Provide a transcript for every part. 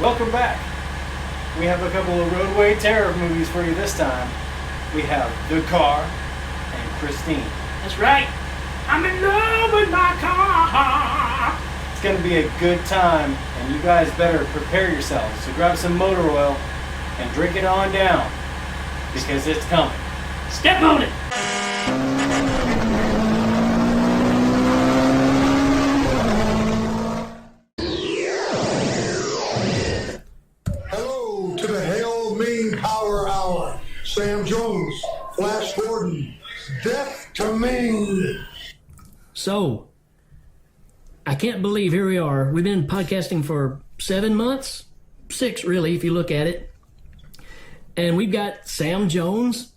Welcome back. We have a couple of roadway terror movies for you this time. We have The Car and Christine. That's right. I'm in love with my car. It's going to be a good time, and you guys better prepare yourselves. So grab some motor oil and drink it on down, because it's coming. Step on it. Hello to the Hail Ming Power Hour. Sam Jones, Flash Gordon, Death to Ming. So, I can't believe here we are. We've been podcasting for 7 months. 6, really, if you look at it. And we've got Sam Jones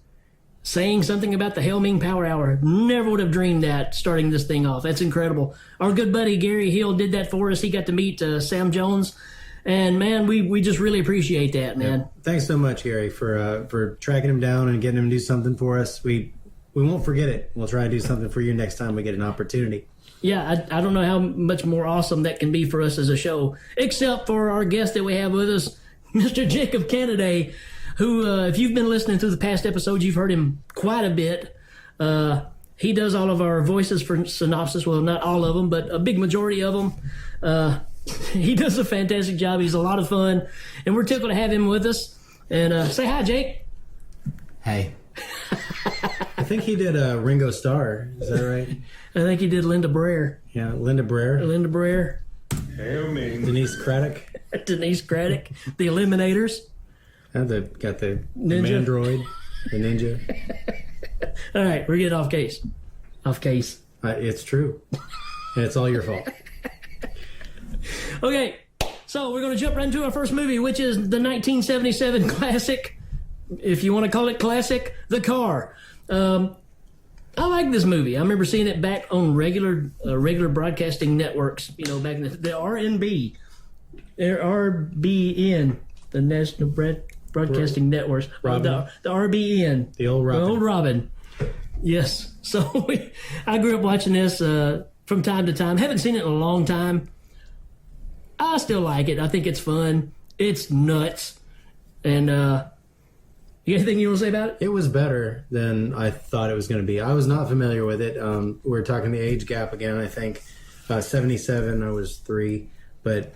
saying something about the Hail Ming Power Hour. Never would have dreamed that, starting this thing off. That's incredible. Our good buddy Gary Hill did that for us. He got to meet Sam Jones. And, man, we just really appreciate that, man. Yeah. Thanks so much, Gary, for tracking him down and getting him to do something for us. We won't forget it. We'll try to do something for you next time we get an opportunity. Yeah, I don't know how much more awesome that can be for us as a show, except for our guest that we have with us, Mr. Jacob Kennedy, who, if you've been listening to the past episodes, you've heard him quite a bit. He does all of our voices for Synopsis. Well, not all of them, but a big majority of them. He does a fantastic job. He's a lot of fun, and we're tickled to have him with us. And say hi, Jake. Hey. I think he did Ringo Starr. Is that right? I think he did Linda Brer. Yeah, Linda Brer. Linda Brer. Hail Ming. Denise Craddock. Denise Craddock. The Eliminators. And got the Ninja. Mandroid. The Ninja. All right, we're getting off case. Off case. It's true. And it's all your fault. Okay, so we're going to jump right into our first movie, which is the 1977 classic, if you want to call it classic, The Car. I like this movie. I remember seeing it back on regular broadcasting networks, back in the RNB, RBN, the National Broadcasting Networks. Robin. The RBN. The old Robin. The old Robin. Yes. So I grew up watching this from time to time. Haven't seen it in a long time. I still like it. I think it's fun. It's nuts. And you got anything you want to say about it? It was better than I thought it was going to be. I was not familiar with it. We're talking the age gap again, I think. 77, I was 3. But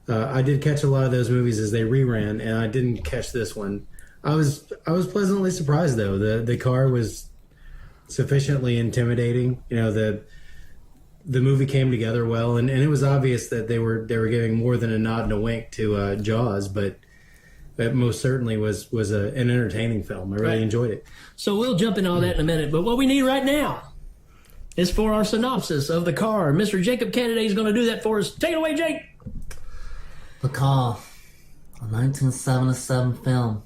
I did catch a lot of those movies as they reran, and I didn't catch this one. I was pleasantly surprised, though. The car was sufficiently intimidating. The movie came together well, and it was obvious that they were giving more than a nod and a wink to Jaws, but it most certainly was an entertaining film. I really enjoyed it. So we'll jump into all that in a minute, but what we need right now is for our synopsis of The Car. Mr. Jacob Kennedy is going to do that for us. Take it away, Jake. The Car, a 1977 film,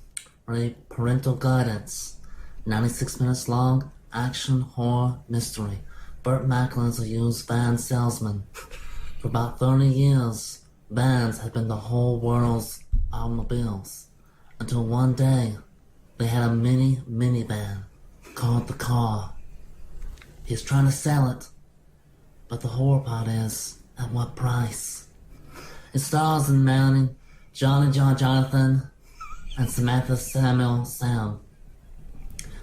rated parental guidance, 96 minutes long, action, horror, mystery. Burt Macklin's a used van salesman. For about 30 years, vans have been the whole world's automobiles. Until one day, they had a minivan called The Car. He's trying to sell it, but the horror part is, at what price? It stars in Melanie, Johnny John Jonathan, and Samantha Samuel Sam.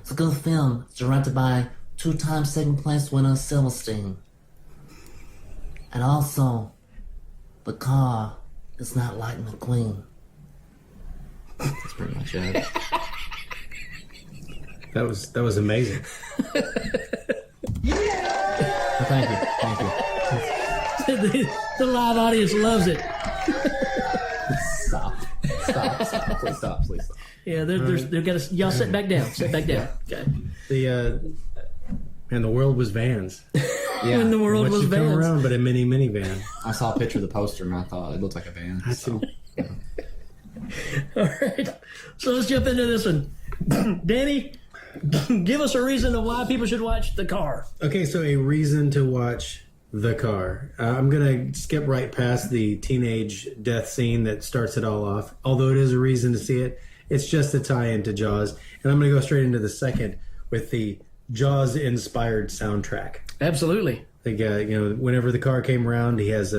It's a good film. It's directed by 2-time second-place winner Silverstein. And also, The Car is not Lightning McQueen. That's pretty much it. That was amazing. Well, thank you. The live audience loves it. Stop. Please stop. Yeah, they're got to. Y'all sit back down. Sit back down. Okay. The world was vans. Yeah. When the world What was you come vans. around but a minivan. I saw a picture of the poster and I thought it looked like a van. So. All right. So let's jump into this one. Danny, give us a reason of why people should watch The Car. Okay, so a reason to watch The Car. I'm going to skip right past the teenage death scene that starts it all off. Although it is a reason to see it, it's just a tie-in to Jaws. And I'm going to go straight into the second with the Jaws-inspired soundtrack. Absolutely. Like, whenever The Car came around, he has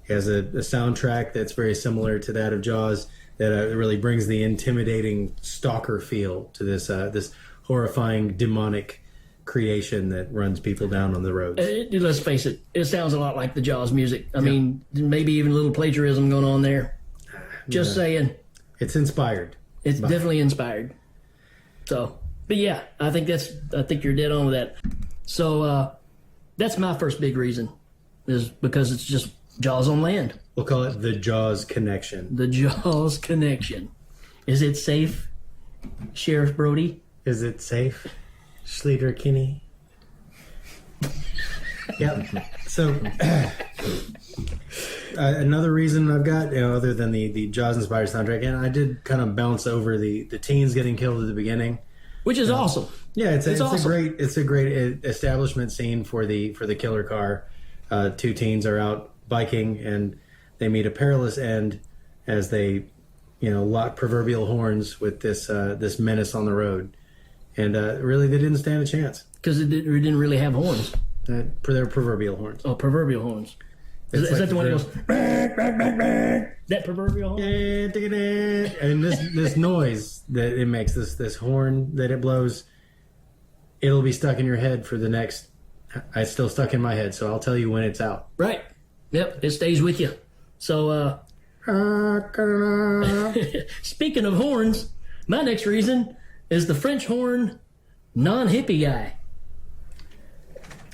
He has a soundtrack that's very similar to that of Jaws that really brings the intimidating stalker feel to this this horrifying demonic creation that runs people down on the roads. Let's face it, it sounds a lot like the Jaws music. I mean, maybe even a little plagiarism going on there. Just saying. It's inspired. It's definitely inspired. So, but yeah, I think you're dead on with that. So that's my first big reason, is because it's just Jaws on land. We'll call it the Jaws connection. The Jaws connection. Is it safe, Sheriff Brody? Is it safe, Schleter Kinney? Yep. So another reason I've got, other than the Jaws inspired soundtrack, and I did kind of bounce over the teens getting killed at the beginning, which is awesome. Yeah, it's awesome. a great establishment scene for the killer car. Two teens are out biking and they meet a perilous end as they, lock proverbial horns with this menace on the road, and really they didn't stand a chance because it didn't really have horns. For their proverbial horns. Oh, proverbial horns. Is that the one that goes? That proverbial horn. And this noise that it makes, this horn that it blows, it'll be stuck in your head for the next. It's still stuck in my head, so I'll tell you when it's out. Right. Yep. It stays with you. So, speaking of horns, my next reason is the French horn non-hippie guy.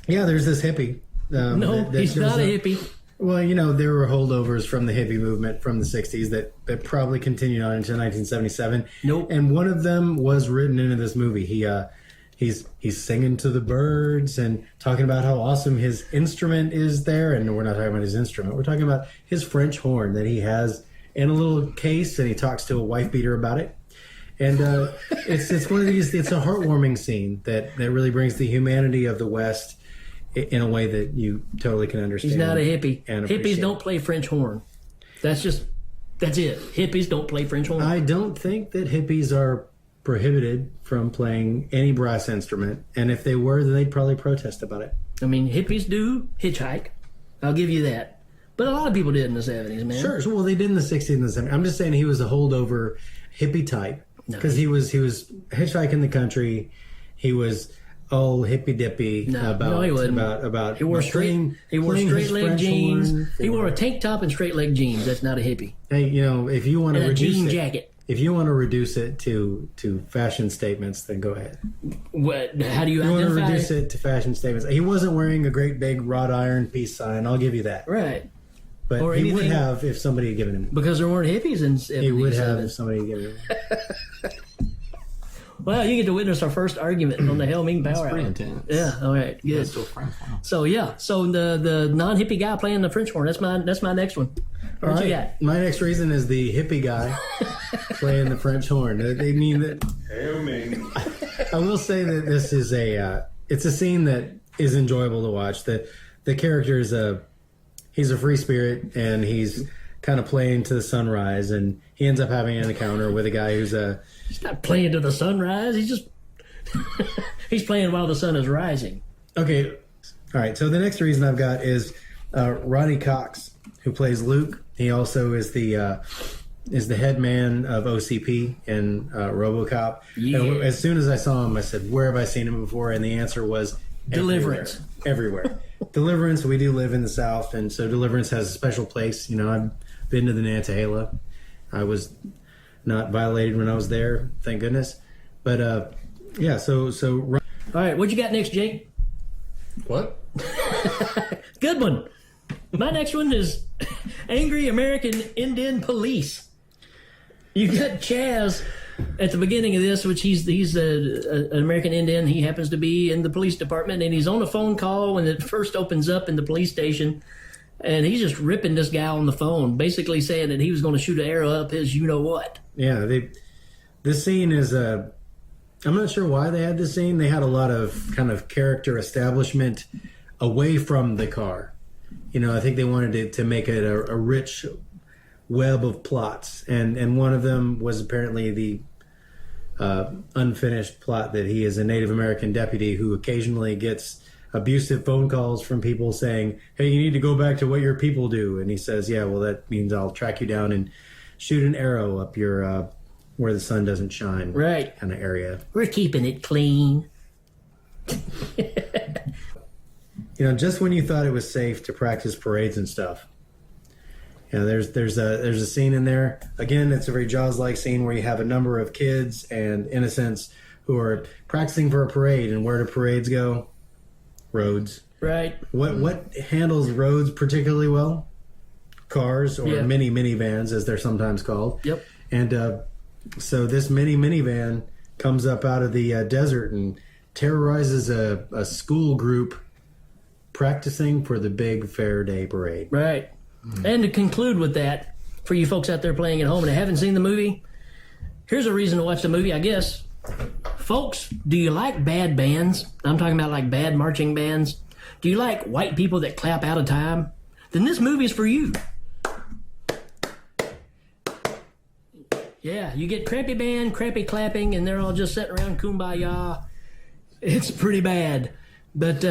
Yeah, there's this hippie. No, he's not a hippie. Well, there were holdovers from the hippie movement from the 60s that probably continued on into 1977. Nope. And one of them was written into this movie. He's singing to the birds and talking about how awesome his instrument is there. And we're not talking about his instrument. We're talking about his French horn that he has in a little case, and he talks to a wife beater about it. And it's one of these. It's a heartwarming scene that really brings the humanity of the West in a way that you totally can understand. He's not a hippie. Hippies don't it. play French horn. That's it. Hippies don't play French horn. I don't think that hippies are prohibited from playing any brass instrument, and if they were, then they'd probably protest about it. I mean, hippies do hitchhike. I'll give you that. But a lot of people did in the 70s, man. Sure. Well, they did in the 60s and the 70s. I'm just saying he was a holdover hippie type because he was hitchhiking the country. He was all hippy dippy about he wore straight leg jeans. He wore a tank top and straight leg jeans. That's not a hippie. Hey, if you want to reduce a jean jacket. If you want to reduce it to fashion statements, then go ahead. What? How do you want identify to reduce it to fashion statements? He wasn't wearing a great big wrought iron peace sign. I'll give you that. Right. But or he would have if somebody had given him. Because there weren't hippies in 70s. He would have if somebody had given him. Well, you get to witness our first argument on the Hail Ming Power Hour. Pretty intense. Yeah, all right, good. Yeah, still French. Wow. So the non-hippie guy playing the French horn. That's my next one. What you got? My next reason is the hippie guy playing the French horn. They mean that. Hail Ming. I will say that this is it's a scene that is enjoyable to watch. The character is he's a free spirit and he's kind of playing to the sunrise, and he ends up having an encounter with a guy who's He's not playing to the sunrise. He's just he's playing while the sun is rising. Okay, all right. So the next reason I've got is Ronnie Cox, who plays Luke. He also is the head man of OCP in RoboCop. Yeah. And as soon as I saw him, I said, "Where have I seen him before?" And the answer was Deliverance. Everywhere. Deliverance. We do live in the South, and so Deliverance has a special place. I've been to the Nantahala. I was not violated when I was there, thank goodness. But yeah. So. All right, what you got next, Jake? What? Good one. My next one is Angry American Indian Police. You got Chaz at the beginning of this, which he's an American Indian. He happens to be in the police department, and he's on a phone call when it first opens up in the police station, and he's just ripping this guy on the phone, basically saying that he was going to shoot an arrow up his you-know-what. Yeah, this scene is I'm not sure why they had this scene. They had a lot of kind of character establishment away from the car. I think they wanted to make it a rich web of plots, and one of them was apparently the unfinished plot that he is a Native American deputy who occasionally gets abusive phone calls from people saying, hey, you need to go back to what your people do. And he says, yeah, well, that means I'll track you down and shoot an arrow up your where the sun doesn't shine. Right. Kind of area. We're keeping it clean. Just when you thought it was safe to practice parades and stuff. There's a scene in there. Again, it's a very Jaws-like scene where you have a number of kids and innocents who are practicing for a parade. And where do parades go? Roads. Right. What handles roads particularly well? Cars or mini minivans, as they're sometimes called. Yep. And so this minivan comes up out of the desert and terrorizes a school group practicing for the big Fair Day Parade. Right. And to conclude with that, for you folks out there playing at home and haven't seen the movie, here's a reason to watch the movie, I guess. Folks, do you like bad bands? I'm talking about like bad marching bands. Do you like white people that clap out of time? Then this movie is for you. Yeah, you get crappy band, crappy clapping, and they're all just sitting around kumbaya. It's pretty bad. But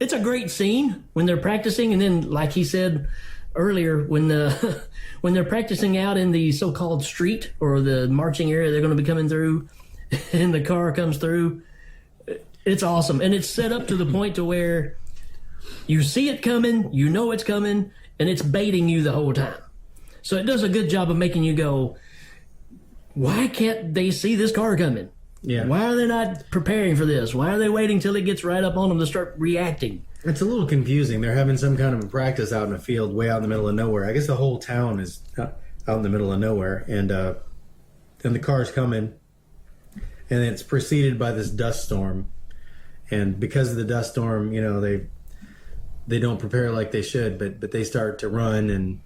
it's a great scene when they're practicing, and then, like he said earlier, when they're practicing out in the so-called street or the marching area they're going to be coming through, and the car comes through, it's awesome. And it's set up to the point to where you see it coming, you know it's coming, and it's baiting you the whole time. So it does a good job of making you go, why can't they see this car coming? Yeah. Why are they not preparing for this? Why are they waiting till it gets right up on them to start reacting? It's a little confusing. They're having some kind of a practice out in a field way out in the middle of nowhere. I guess the whole town is out in the middle of nowhere. And the car's coming, and it's preceded by this dust storm. And because of the dust storm, they don't prepare like they should, but they start to run,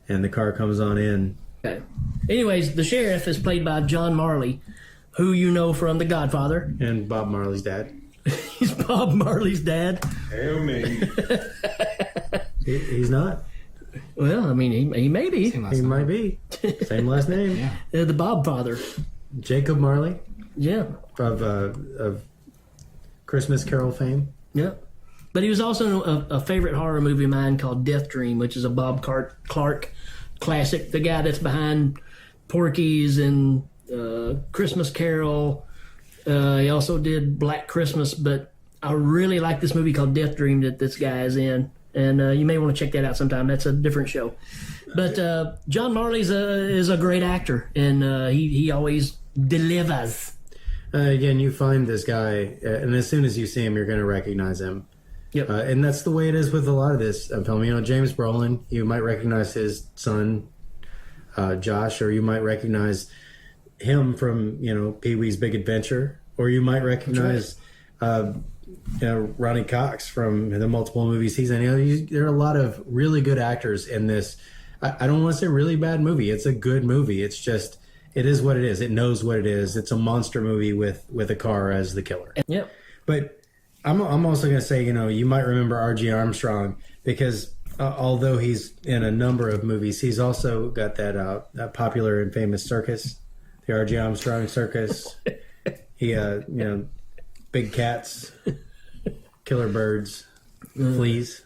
and the car comes on in. Okay. Anyways, the sheriff is played by John Marley, who you know from The Godfather. And Bob Marley's dad. He's Bob Marley's dad. Hail Ming. He's not. Well, I mean, he may be. He might be. Same last name. Yeah. The Bob father. Jacob Marley Yeah. of Christmas Carol fame. Yeah. But he was also a favorite horror movie of mine called Death Dream, which is a Bob Clark classic. The guy that's behind Porky's and Christmas Carol. He also did Black Christmas, but I really like this movie called Death Dream that this guy is in. And you may want to check that out sometime. That's a different show. But John Marley is a great actor, and he always delivers. Again, you find this guy, and as soon as you see him, you're going to recognize him. Yep. And that's the way it is with a lot of this film. James Brolin, you might recognize his son, Josh, or you might recognize him from, Pee-wee's Big Adventure, or you might recognize, Ronnie Cox from the multiple movies he's in. There are a lot of really good actors in this. I don't want to say really bad movie. It's a good movie. It's just, it is what it is. It knows what it is. It's a monster movie with a car as the killer. Yep. But I'm also going to say, you might remember R.G. Armstrong because although he's in a number of movies, he's also got that popular and famous circus, the R.G. Armstrong Circus. He, big cats, killer birds, fleas.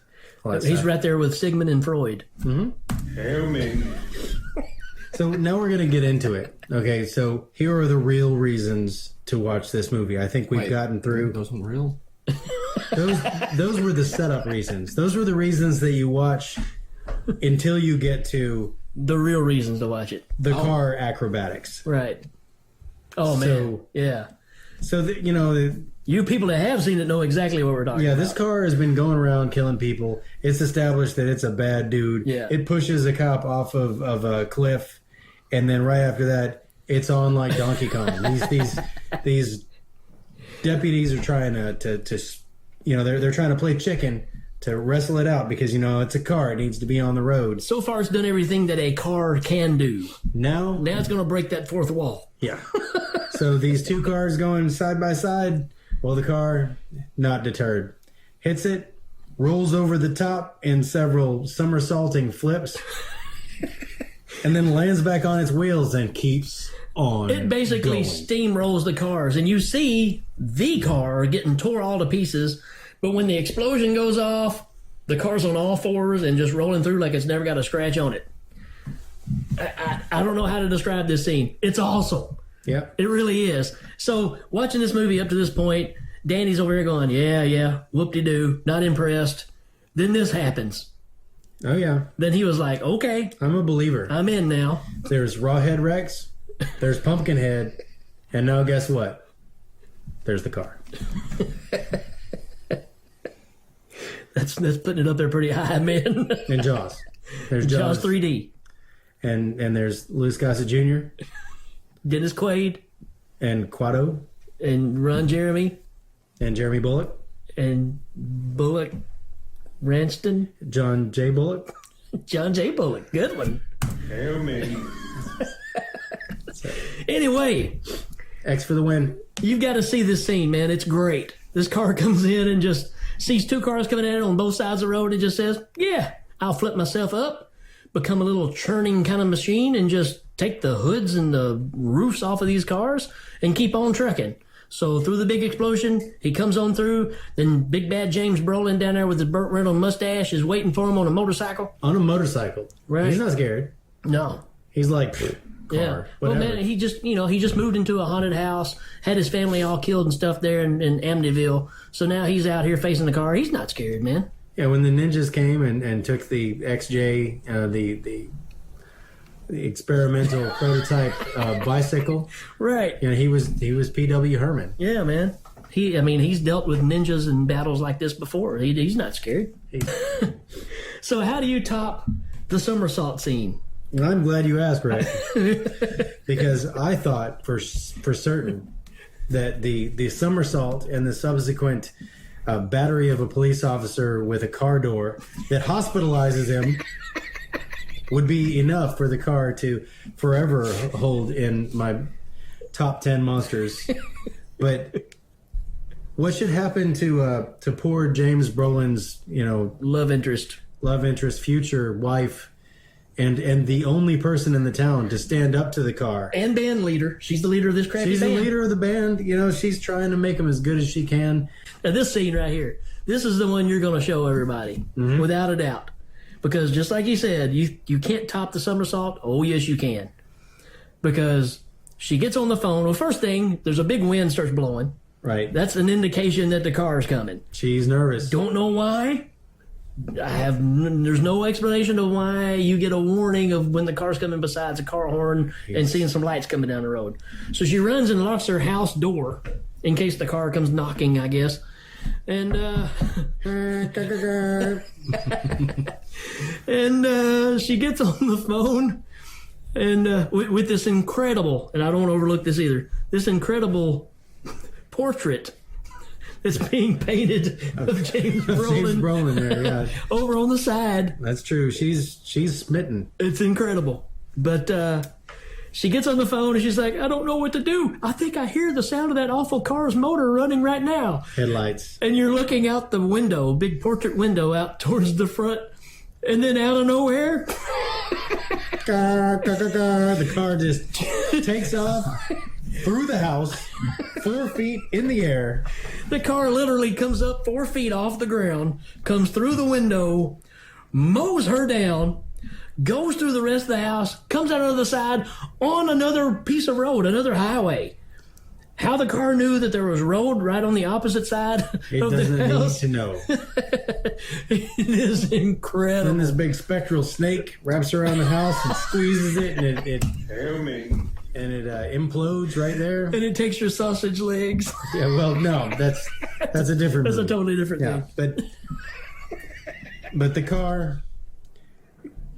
He's right there with Sigmund and Freud. Mm-hmm. Hail Ming. So now we're going to get into it. Okay, so here are the real reasons to watch this movie. I think we've gotten through. Those weren't real? Those were the setup reasons. Those were the reasons that you watch until you get to The real reasons to watch it. the car acrobatics. Right. Oh, man. So- Yeah. So, You people that have seen it know exactly what we're talking about. this car has been going around killing people. It's established that it's a bad dude. Yeah. It pushes a cop off of a cliff, and then right after that, it's on like Donkey Kong. These deputies are trying to they're trying to play chicken to wrestle it out because it's a car. It needs to be on the road. So far, it's done everything that a car can do. Now Now it's going to break that fourth wall. yeah. So these two cars going side by side. Well, the car, not deterred, hits it, rolls over the top in several somersaulting flips, and then lands back on its wheels and keeps on. It basically going. steamrolls the cars, and you see the car getting tore all to pieces, But when the explosion goes off, the car's on all fours and just rolling through like it's never got a scratch on it. I don't know how to describe this scene. It's awesome. Yeah. It really is. So watching this movie up to this point, Danny's over here going, yeah, whoop-de-doo, not impressed. Then this happens. Oh, yeah. Then he was like, okay, I'm a believer. I'm in now. There's Rawhead Rex, there's Pumpkinhead, and now guess what? There's the car. That's putting it up there pretty high, man. And Jaws. There's Jaws 3D. And there's Louis Gossett Jr. Dennis Quaid. And Quado. And Ron Jeremy. And Jeremy Bullock. And Bullock Ranston. John J. Bullock. John J. Bullock. Good one. Hail Ming. Anyway. X for the win. You've got to see this scene, man. It's great. This car comes in and just sees two cars coming at it on both sides of the road and just says, yeah, I'll flip myself up, become a little churning kind of machine and just take the hoods and the roofs off of these cars and keep on trucking. So through the big explosion, he comes on through. Then big bad James Brolin down there with his Burt Reynolds mustache is waiting for him on a motorcycle. On a motorcycle. Right. He's not scared. No. He's like, car, yeah. Well, whatever. man, he just moved into a haunted house, had his family all killed and stuff there in Amityville. So now he's out here facing the car. He's not scared, man. Yeah, when the ninjas came and took the XJ, the experimental prototype bicycle, Right. you know, he was P.W. Herman. Yeah, man. He's dealt with ninjas and battles like this before. He's not scared. So how do you top the somersault scene? Well, I'm glad you asked, Rick, because I thought for certain that the somersault and the subsequent battery of a police officer with a car door that hospitalizes him would be enough for the car to forever hold in my top 10 monsters. But what should happen to poor James Brolin's, Love interest. future wife, and the only person in the town to stand up to the car? And band leader. She's the leader of this crappy She's band. the leader of the band. She's trying to make them as good as she can. Now, this scene right here, this is the one you're going to show everybody, without a doubt. Because just like you said, you can't top the somersault. Oh, yes, you can. Because she gets on the phone. Well, first thing, there's a big wind starts blowing. Right. That's an indication that the car is coming. She's nervous. Don't know why. There's no explanation of why you get a warning of when the car's coming besides a car horn and seeing some lights coming down the road. So she runs and locks her house door in case the car comes knocking, I guess. And she gets on the phone and with this incredible, and I don't want to overlook this either, this incredible portrait that's being painted of James Brolin. James Brolin there, yeah. Over on the side. That's true. She's smitten. It's incredible. But she gets on the phone and she's like, I don't know what to do. I think I hear the sound of that awful car's motor running right now. Headlights. And you're looking out the window, big portrait window out towards the front. And then out of nowhere, The car just takes off through the house, 4 feet in the air. the car literally comes up 4 feet off the ground, comes through the window, mows her down, goes through the rest of the house, comes out on the other side on another piece of road, another highway. How the car knew that there was road right on the opposite side It of doesn't the need house, to know. it is incredible. Then this big spectral snake wraps around the house and squeezes it, and it Hail Ming. implodes right there. And it takes your sausage legs. Yeah, well, no, that's a different. That's a movie. totally different Yeah, thing. but the car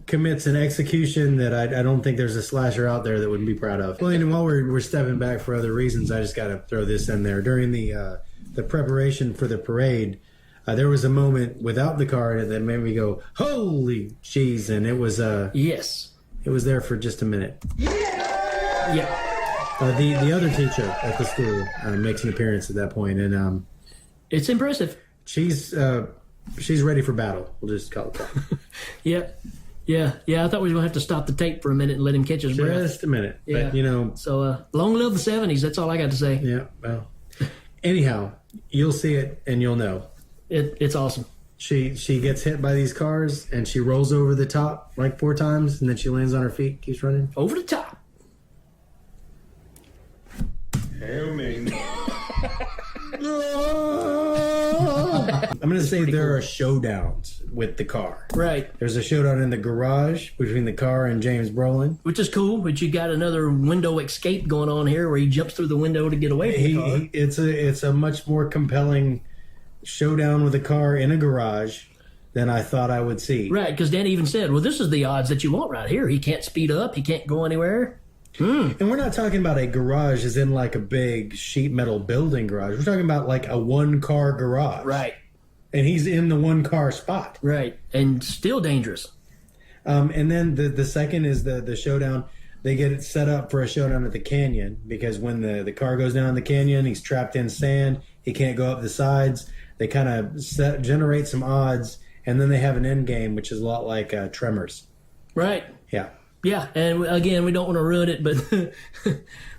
commits an execution that I don't think there's a slasher out there that wouldn't be proud of. Well, and while we're stepping back for other reasons, I just got to throw this in there. During the preparation for the parade, there was a moment without the car in it that made me go, "Holy cheese!" And it was Yes. it was there for just a minute. Yeah. The other teacher at the school makes an appearance at that point, and It's impressive. she's ready for battle. We'll just call it that. Yep. Yeah. I thought we were going to have to stop the tape for a minute and let him catch his breath. Just a minute. Yeah. But, So, long live the 70s. That's all I got to say. yeah, well. Anyhow, you'll see it and you'll know. It's awesome. She gets hit by these cars and she rolls over the top like 4 times and then she lands on her feet, keeps running. Over the top. Hail Ming. I'm going to say there are showdowns with the car. Right. There's a showdown in the garage between the car and James Brolin. Which is cool, but you got another window escape going on here where he jumps through the window to get away from the car. It's a much more compelling showdown with a car in a garage than I thought I would see. Right, because Danny even said, well, this is the odds that you want right here. He can't speed up. He can't go anywhere. And we're not talking about a garage as in like a big sheet metal building garage. We're talking about like a 1-car garage. Right. And he's in the 1-car spot. Right, and still dangerous. And then the second is the showdown. They get it set up for a showdown at the canyon because when the car goes down the canyon, he's trapped in sand. He can't go up the sides. They kind of generate some odds, and then they have an end game, which is a lot like Tremors. Right. Yeah. Yeah, and again, we don't want to ruin it, but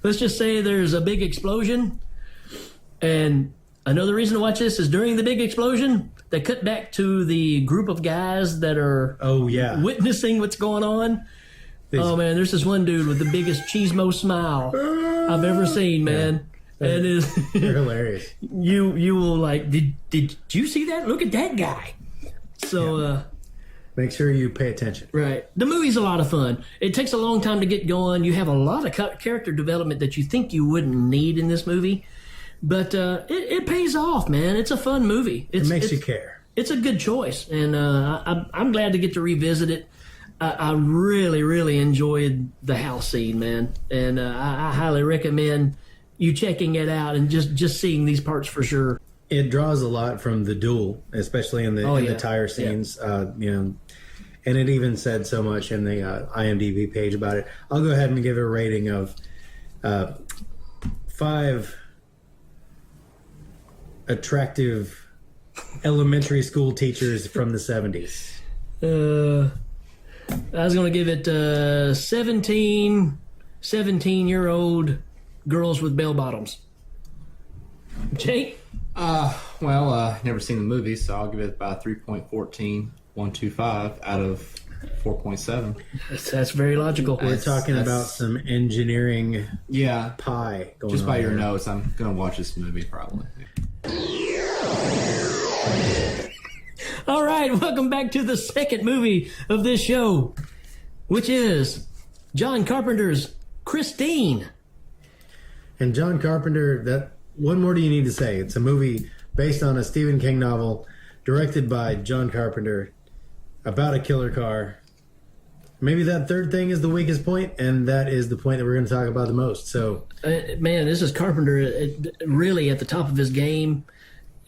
let's just say there's a big explosion. And another reason to watch this is during the big explosion, they cut back to the group of guys that are witnessing what's going on. Oh, man, there's this one dude with the biggest cheesemo smile I've ever seen, man. Yeah. And They're hilarious. You will like, did you see that? Look at that guy. So, make sure you pay attention. Right. The movie's a lot of fun. It takes a long time to get going. You have a lot of character development that you think you wouldn't need in this movie. But it pays off, man. It's a fun movie. It makes you care. It's a good choice. And I'm glad to get to revisit it. I really, really enjoyed the house scene, man. And I highly recommend you checking it out and just seeing these parts for sure. It draws a lot from The Duel, especially in the tire scenes. And it even said so much in the IMDb page about it. I'll go ahead and give it a rating of 5 attractive elementary school teachers from the 70s. I was going to give it 17-year-old girls with bell bottoms. Jake? Never seen the movie, so I'll give it about 3.14125 out of 4.7. That's very logical. We're talking about some engineering pie going on. Just by your here. notes, I'm going to watch this movie probably. All right, welcome back to the second movie of this show, which is John Carpenter's Christine. And John Carpenter, what more do you need to say? It's a movie based on a Stephen King novel, directed by John Carpenter, about a killer car. Maybe that third thing is the weakest point, and that is the point that we're going to talk about the most. So, man, this is Carpenter really at the top of his game.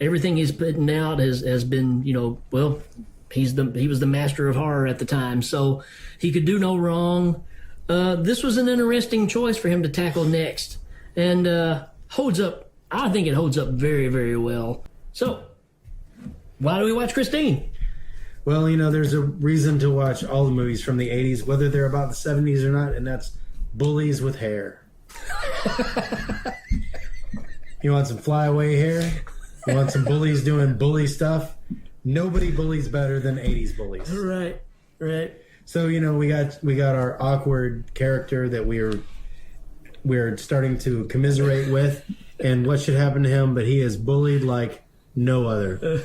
Everything he's putting out has been, he was the master of horror at the time, so he could do no wrong. This was an interesting choice for him to tackle next, and holds up. I think it holds up very, very well. So, why do we watch Christine? Well, there's a reason to watch all the movies from the 80s, whether they're about the 70s or not, and that's bullies with hair. You want some flyaway hair? You want some bullies doing bully stuff? Nobody bullies better than 80s bullies. Right. So, we got our awkward character that we're starting to commiserate with, and what should happen to him, but he is bullied like no other.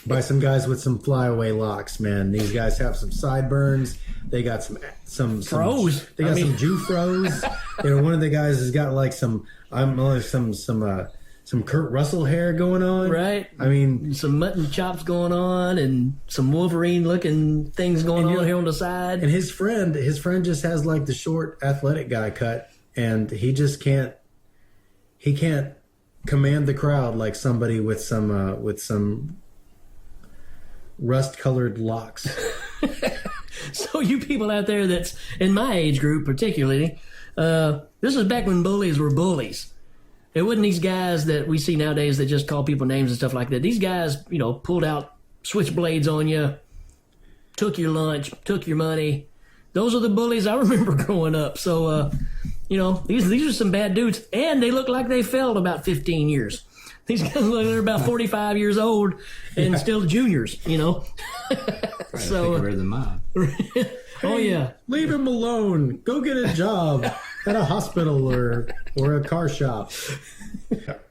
By some guys with some flyaway locks, man. These guys have some sideburns. They got some froze. They got some Jew froze. One of the guys has got like some Kurt Russell hair going on. Right. I mean, some mutton chops going on, and some Wolverine looking things going on here on the side. And his friend just has like the short athletic guy cut, and he just can't. He can't command the crowd like somebody with some rust-colored locks. So you people out there that's in my age group particularly, this was back when bullies were bullies. It wasn't these guys that we see nowadays that just call people names and stuff like that. These guys, pulled out switchblades on you, took your lunch, took your money. Those are the bullies I remember growing up. So, these are some bad dudes, and they look like they failed about 15 years. These guys look they're about 45 years old and still juniors, So rid of the mob. Oh yeah. Leave him alone. Go get a job at a hospital or a car shop.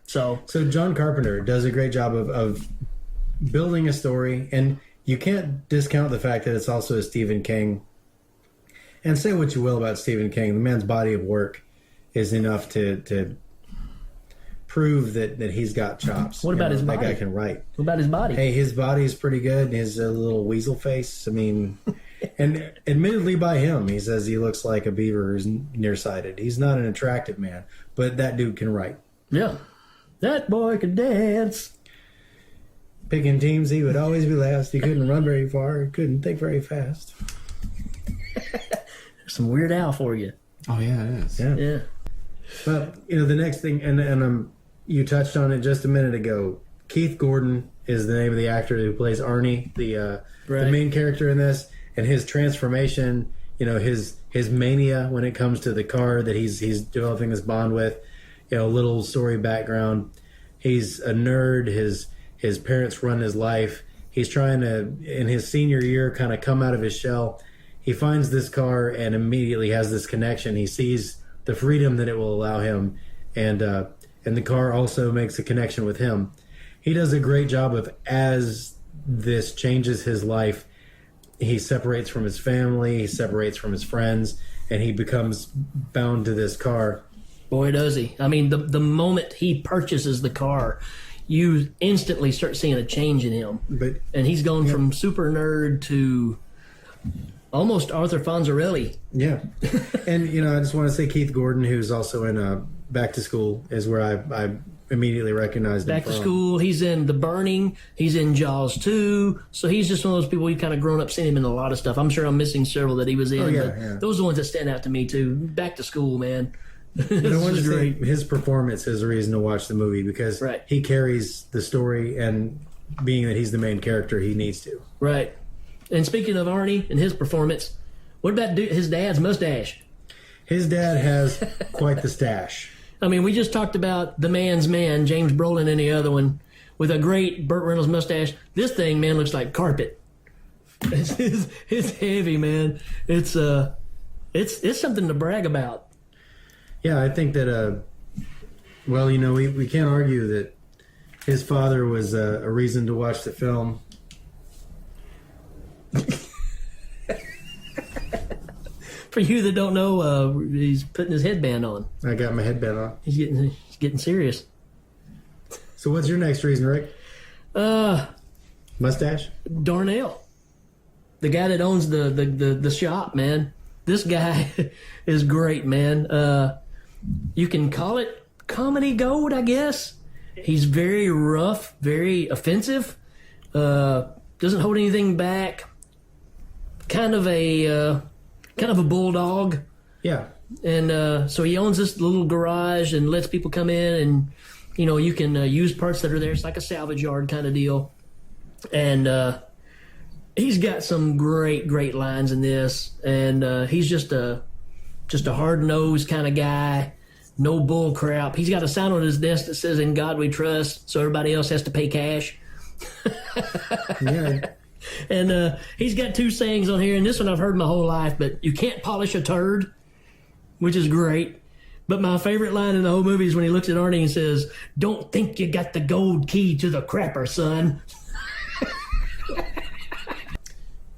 So John Carpenter does a great job of building a story, and you can't discount the fact that it's also a Stephen King. And say what you will about Stephen King, the man's body of work is enough to prove that he's got chops. What about his body? That guy can write. What about his body? Hey, his body is pretty good. His little weasel face. I mean, and admittedly by him, he says he looks like a beaver who's nearsighted. He's not an attractive man, but that dude can write. Yeah. That boy could dance. Picking teams, he would always be last. He couldn't run very far. He couldn't think very fast. Some Weird Al for you. Oh yeah, it is. Yeah. But the next thing, and you touched on it just a minute ago. Keith Gordon is the name of the actor who plays Arnie, the main character in this, and his transformation. His mania when it comes to the car that he's developing this bond with. Little story background. He's a nerd. His parents run his life. He's trying to, in his senior year, kind of come out of his shell. He finds this car and immediately has this connection. He sees the freedom that it will allow him, and the car also makes a connection with him. He does a great job of, as this changes his life, he separates from his family, he separates from his friends, and he becomes bound to this car. Boy, does he. I mean, the moment he purchases the car, you instantly start seeing a change in him. And he's gone from super nerd to almost Arthur Fonzarelli. Yeah. And, I just want to say Keith Gordon, who's also in Back to School, is where I immediately recognized him Back from. to School. He's in The Burning. He's in Jaws 2. So he's just one of those people you kind of grown up seeing him in a lot of stuff. I'm sure I'm missing several that he was in. But those are the ones that stand out to me, too. Back to School, man. This is great. His performance is a reason to watch the movie because he carries the story, and being that he's the main character, he needs to. Right. And speaking of Arnie and his performance, what about his dad's mustache? His dad has quite the stash. I mean, we just talked about the man's man, James Brolin, and the other one with a great Burt Reynolds mustache. This thing, man, looks like carpet. It's heavy, man. It's something to brag about. Yeah, I think that, we can't argue that his father was a reason to watch the film. For you that don't know, he's putting his headband on. I got my headband on. He's getting serious. So what's your next reason, Rick? Mustache? Darnell. The guy that owns the shop, man. This guy is great, man. You can call it comedy gold, I guess. He's very rough, very offensive. Doesn't hold anything back. Kind of a bulldog. Yeah. And so he owns this little garage and lets people come in, and you can use parts that are there. It's like a salvage yard kind of deal. And he's got some great lines in this, and he's just a hard-nosed kind of guy. No bull crap. He's got a sign on his desk that says "In God We Trust," so everybody else has to pay cash. Yeah. And he's got two sayings on here, and this one I've heard my whole life, but you can't polish a turd, which is great. But my favorite line in the whole movie is when he looks at Arnie and says, "Don't think you got the gold key to the crapper, son."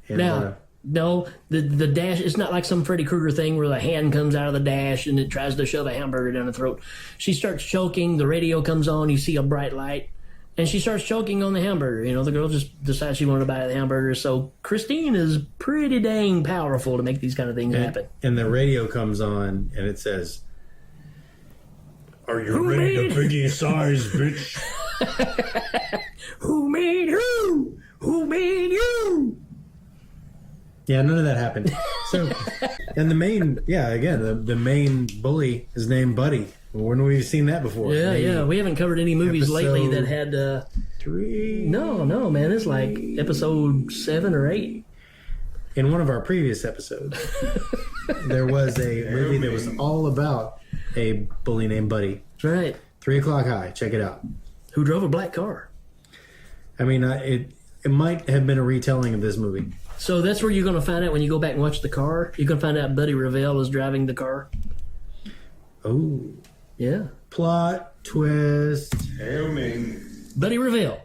And, now, no, the dash, it's not like some Freddy Krueger thing where the hand comes out of the dash and it tries to shove a hamburger down the throat. She starts choking, the radio comes on, you see a bright light, and she starts choking on the hamburger. The girl just decides she wanted to buy the hamburger. So Christine is pretty dang powerful to make these kind of things happen. And the radio comes on and it says, "Are you ready to biggie size, bitch?" Who made who? Who made you? Yeah, none of that happened. So, and the main bully is named Buddy. When have we seen that before? Yeah. We haven't covered any movies lately that had 3. No, man. It's like episode 7 or 8. In one of our previous episodes, there was a movie that was all about a bully named Buddy. That's right. 3 O'Clock High. Check it out. who drove a black car. I mean, it might have been a retelling of this movie. So that's where you're going to find out when you go back and watch the car. You're going to find out Buddy Revell is driving the car. Oh. Yeah. Plot twist. Hail Ming. Buddy Revell.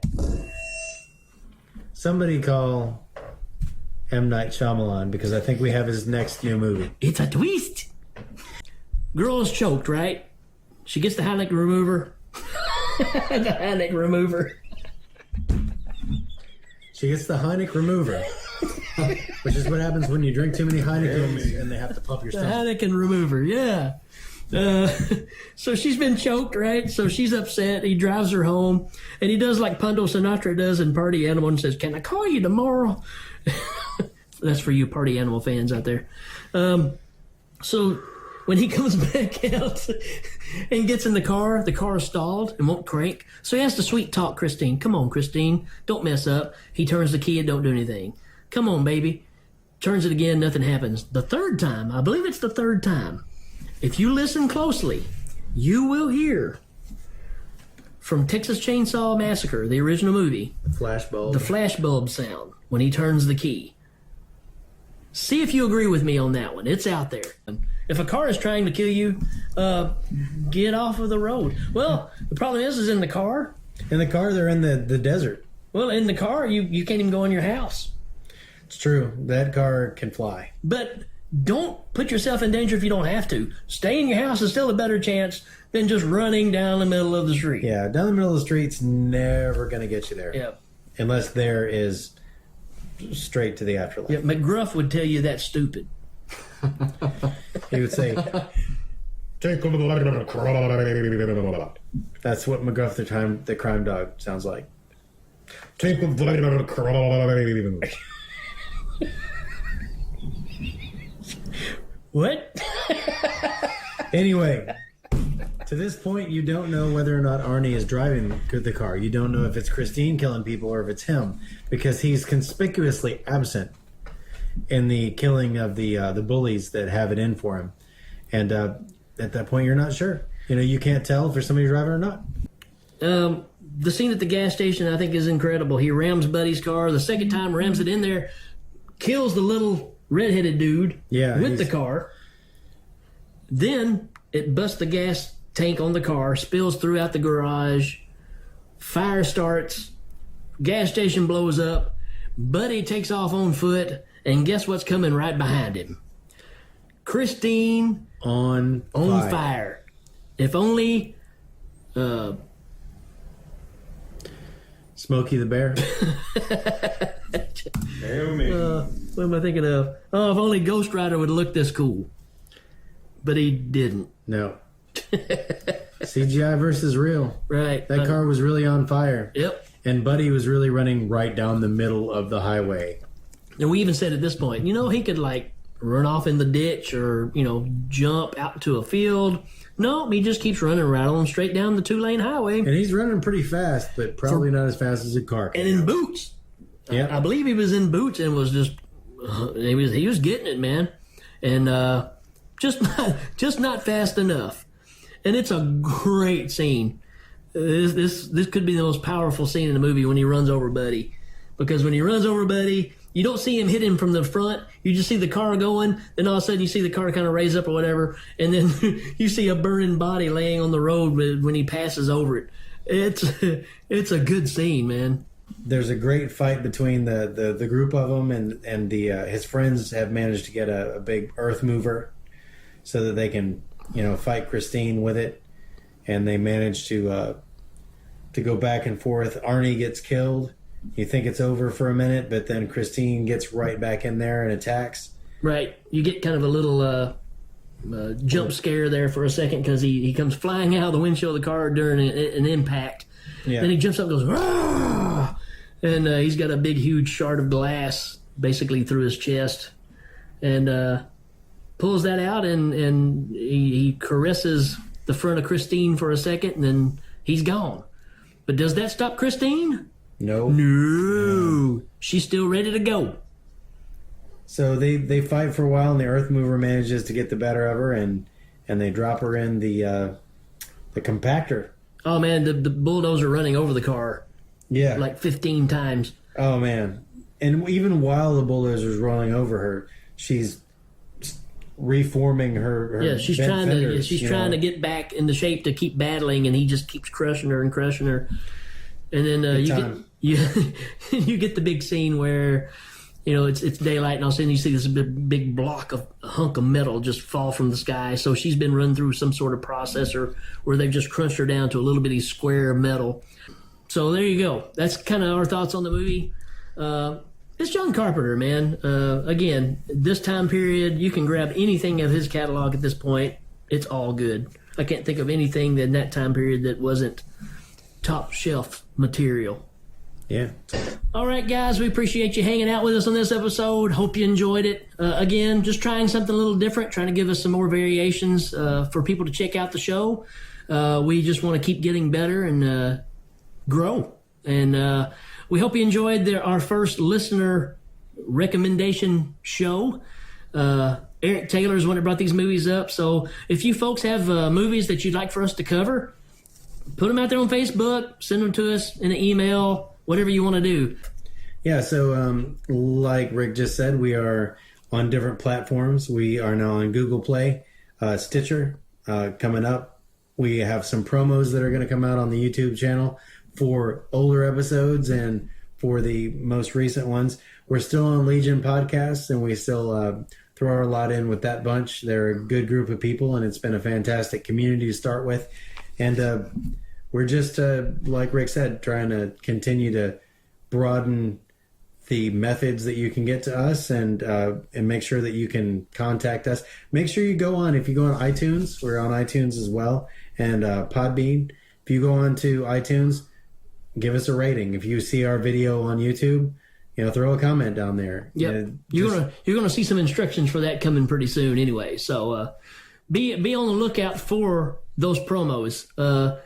Somebody call M. Night Shyamalan, because I think we have his next new movie. It's a twist. Girl is choked, right? She gets the high neck remover. The high neck remover. She gets the Heineck remover, which is what happens when you drink too many Heinekens and they have to pump your The stomach. Heineken remover, yeah. So she's been choked, right? So she's upset. He drives her home, and he does like Pondo Sinatra does in Party Animal and says, "Can I call you tomorrow?" That's for you Party Animal fans out there. So when he comes back out and gets in the car is stalled and won't crank. So he has to sweet talk Christine. Come on, Christine, don't mess up. He turns the key and don't do anything. Come on, baby. Turns it again, nothing happens. The third time, I believe it's the third time, if you listen closely, you will hear from Texas Chainsaw Massacre, the original movie, Flashbulb. the flashbulb sound when he turns the key. See if you agree with me on that one. It's out there. If a car is trying to kill you, get off of the road. Well, the problem is in the car. In the car, they're in the desert. Well, in the car, you can't even go in your house. It's true. That car can fly. But don't put yourself in danger if you don't have to. Stay in your house is still a better chance than just running down the middle of the street. Yeah, down the middle of the street's never going to get you there. Yeah. Unless there is straight to the afterlife. Yeah, McGruff would tell you that's stupid. He would say, Take a little that's what McGruff the crime dog sounds like. Take a little What? Anyway, to this point, you don't know whether or not Arnie is driving the car. You don't know if it's Christine killing people or if it's him, because he's conspicuously absent in the killing of the bullies that have it in for him. And at that point, you're not sure. You can't tell if there's somebody driving or not. The scene at the gas station, I think, is incredible. He rams Buddy's car. The second time, rams it in there, kills the little redheaded dude with the car. Then it busts the gas tank on the car, spills throughout the garage, fire starts, gas station blows up, Buddy takes off on foot, and guess what's coming right behind him? Christine On fire. If only Smokey the Bear. Hail Ming. what am I thinking of? Oh, if only Ghost Rider would look this cool. But he didn't. No. CGI versus real. Right. That car was really on fire. Yep. And Buddy was really running right down the middle of the highway. And we even said at this point, he could run off in the ditch or, jump out to a field. No, he just keeps running right on straight down the 2-lane highway. And he's running pretty fast, but probably not as fast as a car can. And in boots. Yeah. I believe he was in boots and was just, he was getting it, man. And just not fast enough. And it's a great scene. This could be the most powerful scene in the movie when he runs over Buddy. Because when he runs over Buddy, you don't see him hit him from the front. You just see the car going. Then all of a sudden you see the car kind of raise up or whatever. And then you see a burning body laying on the road when he passes over it. It's a good scene, man. There's a great fight between the group of them, and his friends have managed to get a big earth mover so that they can fight Christine with it. And they manage to go back and forth. Arnie gets killed. You think it's over for a minute, but then Christine gets right back in there and attacks. Right. You get kind of a little jump scare there for a second because he comes flying out of the windshield of the car during an impact. Yeah. Then he jumps up and goes, "Rah!" And he's got a big, huge shard of glass basically through his chest. And pulls that out and he caresses the front of Christine for a second, and then he's gone. But does that stop Christine? No. She's still ready to go. So they fight for a while, and the earth mover manages to get the better of her, and they drop her in the compactor. Oh man, the bulldozer running over the car Yeah. like 15 times. Oh man. And even while the bulldozer's rolling over her, she's reforming her Yeah, she's bent trying fenders, to you trying know. to get back into shape to keep battling, and he just keeps crushing her and crushing her. And then you get the big scene where, you know, it's daylight, and all of a sudden you see this big block of a hunk of metal just fall from the sky. So she's been run through some sort of processor where they've just crunched her down to a little bitty square of metal. So there you go. That's kind of our thoughts on the movie. It's John Carpenter, man. Again, this time period, you can grab anything of his catalog at this point. It's all good. I can't think of anything in that time period that wasn't top shelf material. Yeah. All right, guys, we appreciate you hanging out with us on this episode. Hope you enjoyed it. Again, just trying something a little different, trying to give us some more variations for people to check out the show. We just want to keep getting better and grow. And we hope you enjoyed our first listener recommendation show. Eric Taylor's the one that brought these movies up. So if you folks have movies that you'd like for us to cover, put them out there on Facebook, send them to us in an email, whatever you want to do. Yeah, so like Rick just said, we are on different platforms. We are now on Google Play, Stitcher coming up. We have some promos that are going to come out on the YouTube channel for older episodes and for the most recent ones. We're still on Legion Podcasts, and we still throw our lot in with that bunch. They're a good group of people, and it's been a fantastic community to start with. And we're just, like Rick said, trying to continue to broaden the methods that you can get to us, and make sure that you can contact us. Make sure you go on, if you go on iTunes, we're on iTunes as well, and Podbean. If you go on to iTunes, give us a rating. If you see our video on YouTube, you know, throw a comment down there. Yep. You're gonna see some instructions for that coming pretty soon anyway. So be on the lookout for those promos.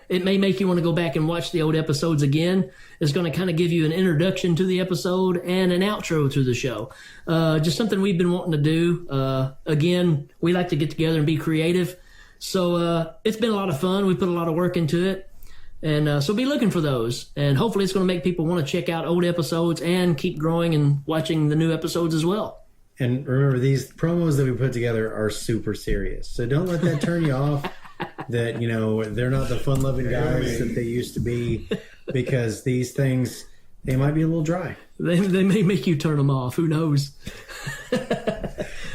It may make you want to go back and watch the old episodes again. It's going to kind of give you an introduction to the episode and an outro to the show. Just something we've been wanting to do. Again, we like to get together and be creative. So it's been a lot of fun. We put a lot of work into it. And so be looking for those. And hopefully it's going to make people want to check out old episodes and keep growing and watching the new episodes as well. And remember, these promos that we put together are super serious. So don't let that turn you off. That, you know, they're not the fun-loving guys that they used to be, because these things, they might be a little dry. They may make you turn them off. Who knows?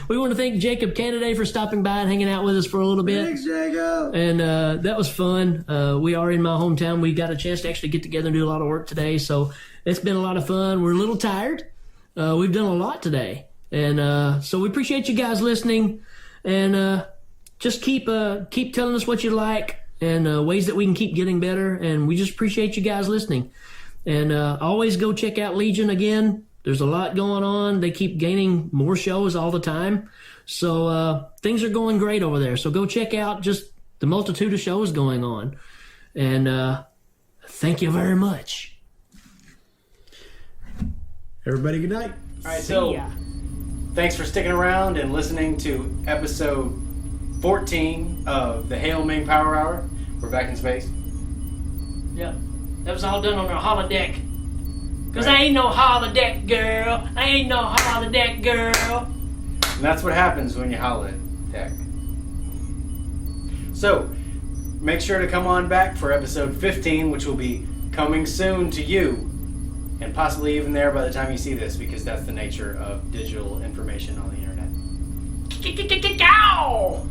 We want to thank Jacob Kennedy for stopping by and hanging out with us for a little bit. Thanks, Jacob. And that was fun. We are in my hometown. We got a chance to actually get together and do a lot of work today. So it's been a lot of fun. We're a little tired. We've done a lot today. And so we appreciate you guys listening. And just keep telling us what you like and ways that we can keep getting better. And we just appreciate you guys listening. And always go check out Legion again. There's a lot going on. They keep gaining more shows all the time. So things are going great over there. So go check out just the multitude of shows going on. And thank you very much. Everybody, good night. All right, so thanks for sticking around and listening to episode 14 of the Hail Ming Power Hour. We're back in space. Yep. That was all done on our holodeck. Because I ain't no holodeck girl. I ain't no holodeck girl. And that's what happens when you holodeck. So, make sure to come on back for episode 15, which will be coming soon to you. And possibly even there by the time you see this, because that's the nature of digital information on the internet. Ciao!